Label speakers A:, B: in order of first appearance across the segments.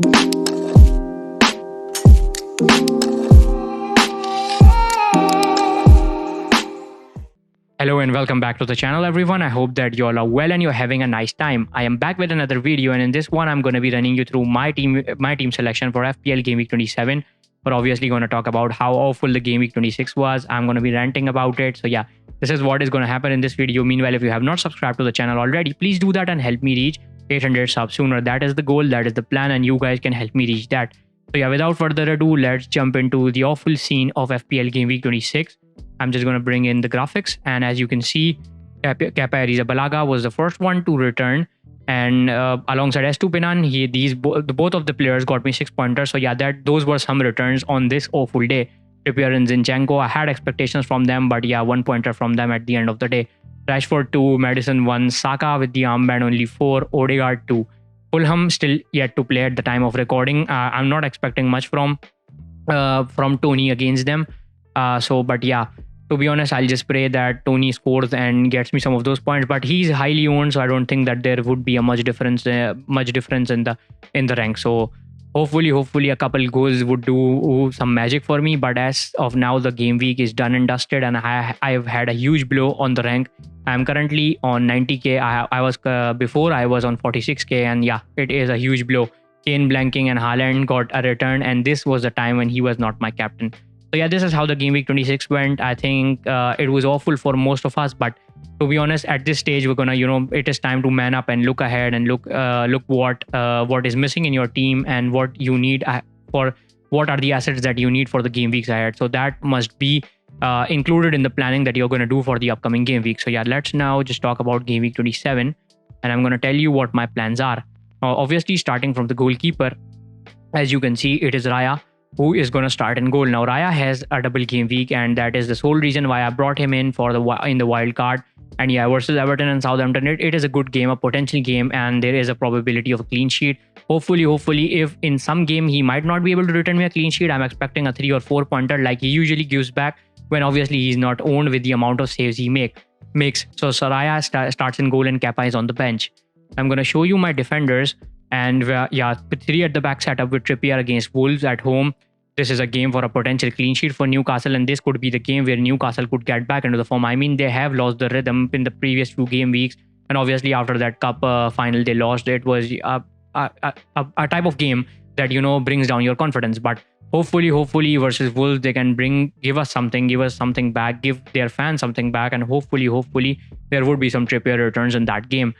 A: Hello and welcome back to the channel, everyone. I hope that you all are well and you're having a nice time. I am back with another video, and in this one I'm going to be running you through my team selection for FPL Game Week 27. We're obviously going to talk about how awful the Game Week 26 was. I'm going to be ranting about it. So yeah, this is what is going to happen in this video. Meanwhile, if you have not subscribed to the channel already, please do that and help me reach 800 subs sooner. That is the goal, that is the plan, and you guys can help me reach that. So yeah, without further ado, let's jump into the awful scene of FPL Game Week 26. I'm just going to bring in the graphics, and as you can see, Kepa Arrizabalaga was the first one to return, and alongside Estupinan, both of the players got me 6 pointers. So yeah, those were some returns on this awful day. Trippier and Zinchenko, I had expectations from them, but yeah, 1 pointer from them at the end of the day. Rashford 2, Madison 1, Saka with the armband only 4, Odegaard 2. Fulham still yet to play at the time of recording. I'm not expecting much from Tony against them. But yeah, to be honest, I'll just pray that Tony scores and gets me some of those points. But he's highly owned, so I don't think that there would be a much difference in the rank. So hopefully a couple goals would do some magic for me. But as of now, the game week is done and dusted, and I've had a huge blow on the rank. I'm currently on 90k. Before I was on 46k, and yeah, it is a huge blow. Kane blanking and Haaland got a return, and this was the time when he was not my captain. So yeah, this is how the Game Week 26 went. I think it was awful for most of us, but to be honest, at this stage, we're gonna, it is time to man up and look ahead and look what is missing in your team and what you need what are the assets that you need for the game weeks ahead. So that must be included in the planning that you're gonna do for the upcoming game week. So yeah, let's now just talk about Game Week 27, and I'm gonna tell you what my plans are. Obviously, starting from the goalkeeper, as you can see, it is Raya who is going to start in goal. Now, Raya has a double game week, and that is the sole reason why I brought him in in the wild card. And yeah, versus Everton and Southampton, it is a good game, a potential game, and there is a probability of a clean sheet. Hopefully, if in some game he might not be able to return me a clean sheet, I'm expecting a 3 or 4 pointer like he usually gives back when obviously he's not owned with the amount of saves he makes. So Raya starts in goal and Kepa is on the bench. I'm going to show you my defenders. And yeah, 3 at the back setup with Trippier against Wolves at home. This is a game for a potential clean sheet for Newcastle, and this could be the game where Newcastle could get back into the form. I mean, they have lost the rhythm in the previous 2 game weeks, and obviously after that cup final they lost. It was a type of game that brings down your confidence. But hopefully versus Wolves they can give us something back, give their fans something back, and hopefully there would be some Trippier returns in that game.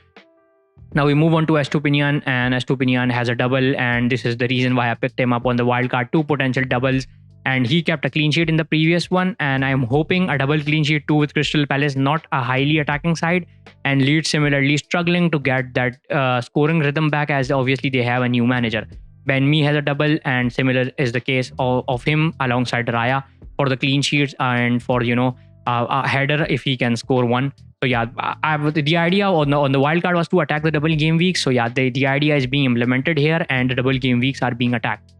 A: Now we move on to Estupinan, and Estupinan has a double, and this is the reason why I picked him up on the wildcard. 2 potential doubles, and he kept a clean sheet in the previous one, and I'm hoping a double clean sheet too with Crystal Palace, not a highly attacking side, and Leeds similarly struggling to get that scoring rhythm back, as obviously they have a new manager. Ben Mee has a double, and similar is the case of him alongside Raya for the clean sheets and for a header if he can score 1. So yeah, the idea on the wildcard was to attack the double game weeks. So yeah, the idea is being implemented here, and the double game weeks are being attacked.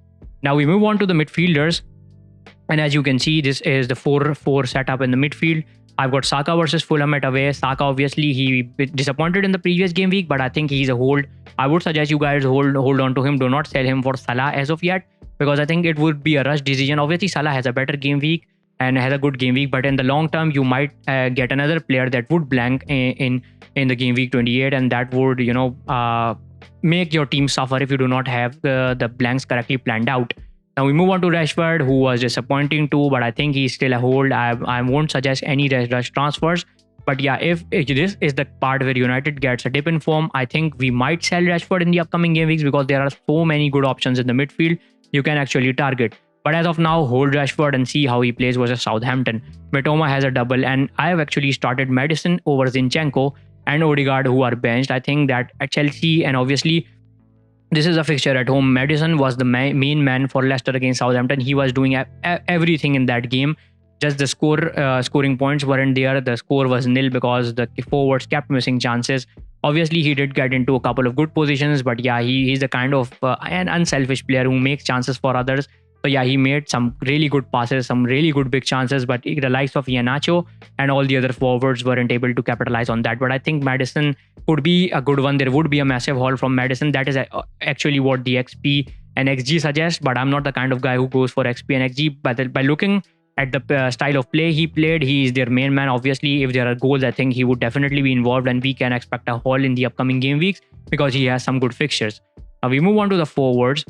A: Now we move on to the midfielders, and as you can see, this is the 4-4 setup in the midfield. I've got Saka versus Fulham at away. Saka, obviously he disappointed in the previous game week, but I think he's a hold. I would suggest you guys hold on to him. Do not sell him for Salah as of yet, because I think it would be a rush decision. Obviously Salah has a better game week and has a good game week, but in the long term you might get another player that would blank in the game week 28, and that would make your team suffer if you do not have the blanks correctly planned out. Now we move on to Rashford, who was disappointing too, but I think he's still a hold. I won't suggest any rush transfers, but yeah, if this is the part where United gets a dip in form, I think we might sell Rashford in the upcoming game weeks, because there are so many good options in the midfield you can actually target. But as of now, hold Rashford and see how he plays versus Southampton. Mitoma has a double, and I have actually started Madison over Zinchenko and Odegaard, who are benched. I think that at Chelsea, and obviously this is a fixture at home, Madison was the main man for Leicester against Southampton. He was doing everything in that game. Just the scoring points weren't there. The score was nil because the forwards kept missing chances. Obviously, he did get into a couple of good positions, but yeah, he's the kind of an unselfish player who makes chances for others. So yeah, he made some really good passes, some really good big chances, but the likes of Iheanacho and all the other forwards weren't able to capitalize on that. But I think Maddison could be a good one. There would be a massive haul from Maddison. That is actually what the XP and XG suggests, but I'm not the kind of guy who goes for XP and XG. But by looking at the style of play he played, he is their main man. Obviously, if there are goals, I think he would definitely be involved, and we can expect a haul in the upcoming game weeks because he has some good fixtures. Now we move on to the forwards,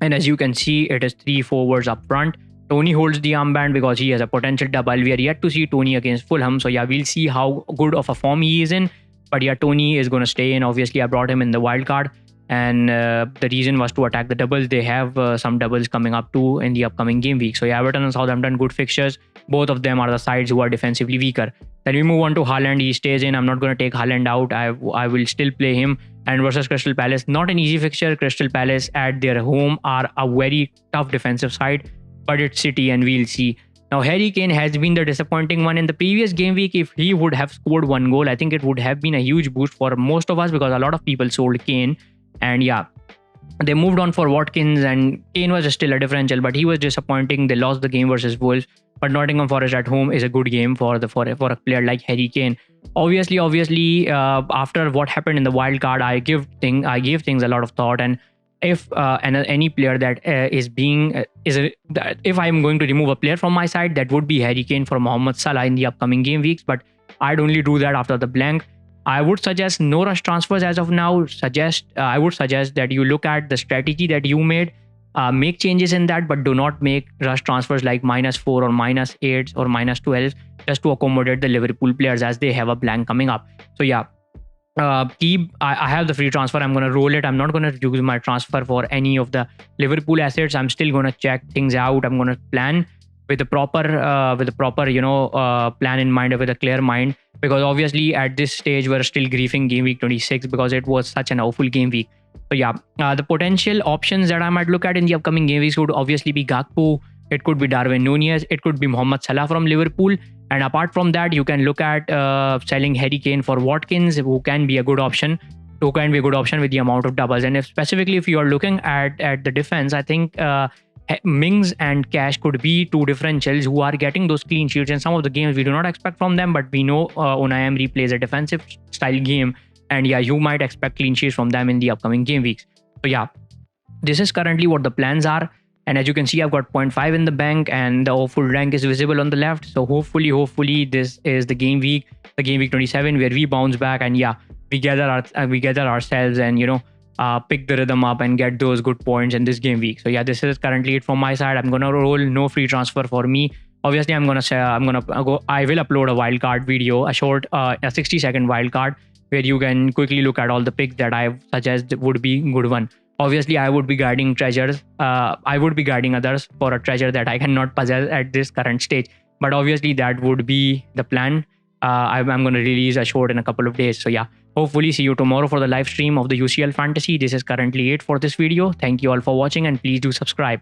A: and as you can see, it is 3 forwards up front. Tony holds the armband because he has a potential double. We are yet to see Tony against Fulham, so yeah, we'll see how good of a form he is in. But yeah, Tony is going to stay in. Obviously, I brought him in the wild card, and the reason was to attack the doubles. They have some doubles coming up too in the upcoming game week. So yeah, Everton and Southampton, good fixtures. Both of them are the sides who are defensively weaker. Then we move on to Haaland. He stays in. I'm not going to take Haaland out. I will still play him. And versus Crystal Palace, not an easy fixture. Crystal Palace at their home are a very tough defensive side, but it's City, and we'll see. Now, Harry Kane has been the disappointing one in the previous game week. If he would have scored 1 goal, I think it would have been a huge boost for most of us because a lot of people sold Kane. And yeah, they moved on for Watkins, and Kane was still a differential, but he was disappointing. They lost the game versus Wolves, but Nottingham Forest at home is a good game for a player like Harry Kane. Obviously, after what happened in the wild card, I gave things a lot of thought, and if any player that if I'm going to remove a player from my side, that would be Harry Kane for Mohamed Salah in the upcoming game weeks. But I'd only do that after the blank. I would suggest no rush transfers as of now. I would suggest that you look at the strategy that you made, make changes in that, but do not make rush transfers like -4 or -8 or -12 just to accommodate the Liverpool players as they have a blank coming up. So yeah, I have the free transfer. I'm going to roll it. I'm not going to use my transfer for any of the Liverpool assets. I'm still going to check things out. I'm going to plan with a proper plan in mind, with a clear mind, because obviously at this stage we're still grieving game week 26 because it was such an awful game week. So yeah, the potential options that I might look at in the upcoming game weeks would obviously be Gakpo. It could be Darwin Nunez. It could be Mohamed Salah from Liverpool. And apart from that, you can look at selling Harry Kane for Watkins, who can be a good option. With the amount of doubles. And specifically if you are looking at the defense, I think Mings and Cash could be 2 differentials who are getting those clean sheets in some of the games we do not expect from them, but we know Unai Emery plays a defensive style game, and yeah, you might expect clean sheets from them in the upcoming game weeks. So yeah, this is currently what the plans are. And as you can see, I've got 0.5 in the bank, and the full rank is visible on the left. So hopefully this is the game week 27, where we bounce back, and yeah, we gather ourselves and pick the rhythm up and get those good points in this game week. So yeah, this is currently it from my side. I'm gonna roll, no free transfer for me. Obviously, I will upload a wildcard video, a short, a 60-second wildcard, where you can quickly look at all the picks that I suggest would be good one. Obviously, I would be guarding treasures. I would be guarding others for a treasure that I cannot possess at this current stage. But obviously, that would be the plan. I'm going to release a short in a couple of days. So yeah, hopefully see you tomorrow for the live stream of the UCL Fantasy. This is currently it for this video. Thank you all for watching, and please do subscribe.